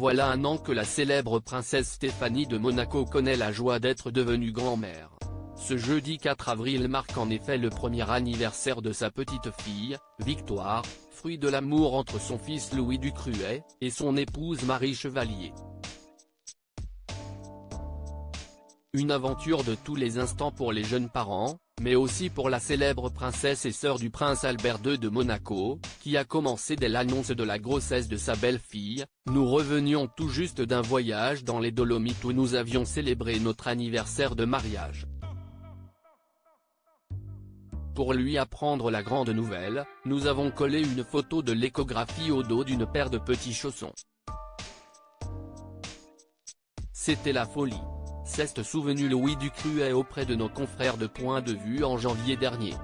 Voilà un an que la célèbre princesse Stéphanie de Monaco connaît la joie d'être devenue grand-mère. Ce jeudi 4 avril marque en effet le premier anniversaire de sa petite fille, Victoire, fruit de l'amour entre son fils Louis Ducruet, et son épouse Marie Chevalier. Une aventure de tous les instants pour les jeunes parents, mais aussi pour la célèbre princesse et sœur du prince Albert II de Monaco, qui a commencé dès l'annonce de la grossesse de sa belle-fille. Nous revenions tout juste d'un voyage dans les Dolomites où nous avions célébré notre anniversaire de mariage. Pour lui apprendre la grande nouvelle, nous avons collé une photo de l'échographie au dos d'une paire de petits chaussons. C'était la folie. S'est souvenu Louis Ducruet auprès de nos confrères de Point de Vue en janvier dernier.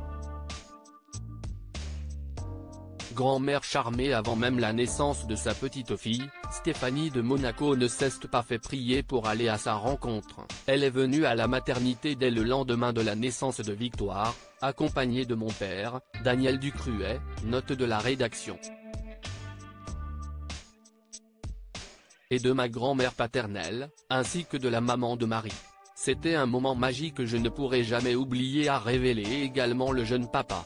Grand-mère charmée avant même la naissance de sa petite fille, Stéphanie de Monaco ne s'est pas fait prier pour aller à sa rencontre. Elle est venue à la maternité dès le lendemain de la naissance de Victoire, accompagnée de mon père, Daniel Ducruet, note de la rédaction. Et de ma grand-mère paternelle, ainsi que de la maman de Marie. C'était un moment magique que je ne pourrai jamais oublier, a révélé également le jeune papa.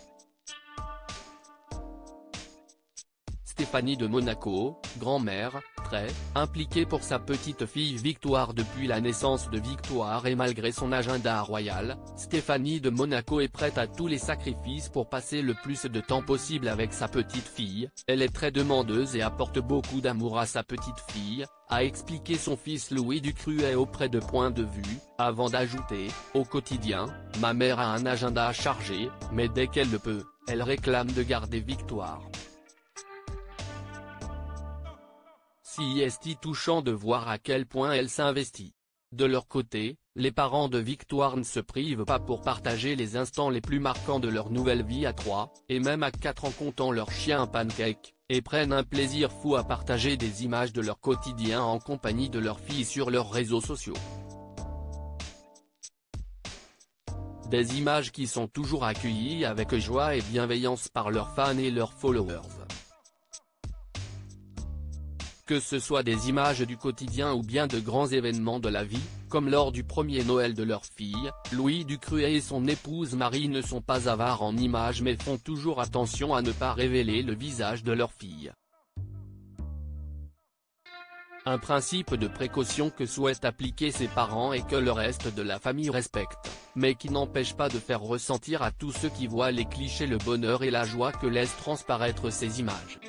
Stéphanie de Monaco, grand-mère, très impliquée pour sa petite fille Victoire depuis la naissance de Victoire et malgré son agenda royal, Stéphanie de Monaco est prête à tous les sacrifices pour passer le plus de temps possible avec sa petite fille. Elle est très demandeuse et apporte beaucoup d'amour à sa petite fille, a expliqué son fils Louis Ducruet auprès de Point de Vue, avant d'ajouter, au quotidien, ma mère a un agenda chargé, mais dès qu'elle le peut, elle réclame de garder Victoire. Si est touchant de voir à quel point elle s'investit. De leur côté, les parents de Victoire ne se privent pas pour partager les instants les plus marquants de leur nouvelle vie à 3, et même à 4 en comptant leur chien Pancake, et prennent un plaisir fou à partager des images de leur quotidien en compagnie de leur fille sur leurs réseaux sociaux. Des images qui sont toujours accueillies avec joie et bienveillance par leurs fans et leurs followers. Que ce soit des images du quotidien ou bien de grands événements de la vie, comme lors du premier Noël de leur fille, Louis Ducruet et son épouse Marie ne sont pas avares en images mais font toujours attention à ne pas révéler le visage de leur fille. Un principe de précaution que souhaitent appliquer ses parents et que le reste de la famille respecte, mais qui n'empêche pas de faire ressentir à tous ceux qui voient les clichés le bonheur et la joie que laissent transparaître ces images.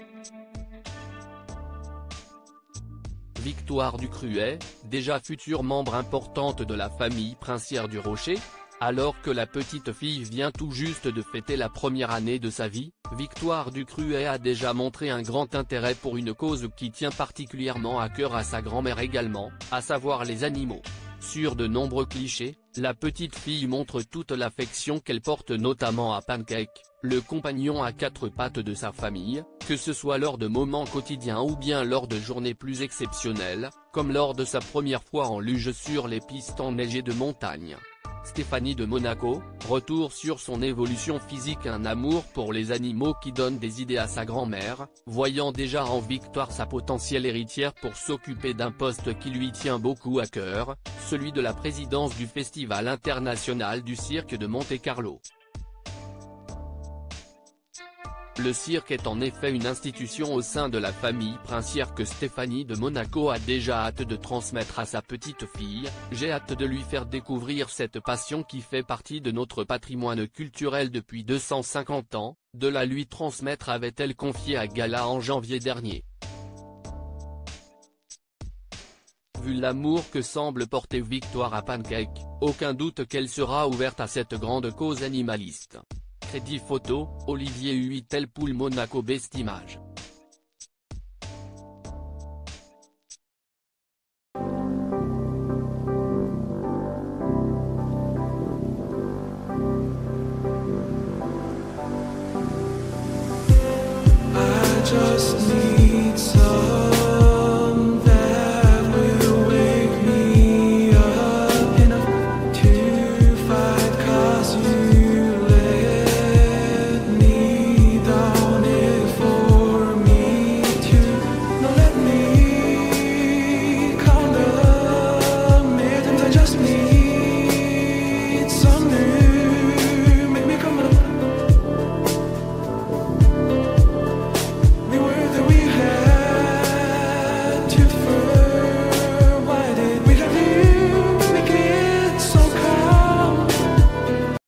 Victoire Ducruet, déjà future membre importante de la famille princière du Rocher, alors que la petite fille vient tout juste de fêter la première année de sa vie, Victoire Ducruet a déjà montré un grand intérêt pour une cause qui tient particulièrement à cœur à sa grand-mère également, à savoir les animaux. Sur de nombreux clichés, la petite fille montre toute l'affection qu'elle porte notamment à Pancake, le compagnon à 4 pattes de sa famille, que ce soit lors de moments quotidiens ou bien lors de journées plus exceptionnelles, comme lors de sa première fois en luge sur les pistes enneigées de montagne. Stéphanie de Monaco, retour sur son évolution physique, un amour pour les animaux qui donne des idées à sa grand-mère, voyant déjà en Victoire sa potentielle héritière pour s'occuper d'un poste qui lui tient beaucoup à cœur, celui de la présidence du Festival international du cirque de Monte-Carlo. Le cirque est en effet une institution au sein de la famille princière que Stéphanie de Monaco a déjà hâte de transmettre à sa petite fille. J'ai hâte de lui faire découvrir cette passion qui fait partie de notre patrimoine culturel depuis 250 ans, de la lui transmettre, avait-elle confié à Gala en janvier dernier. Vu l'amour que semble porter Victoire à Pancake, aucun doute qu'elle sera ouverte à cette grande cause animaliste. Crédit photo, Olivier Huitelpoul Monaco Best Image. I just need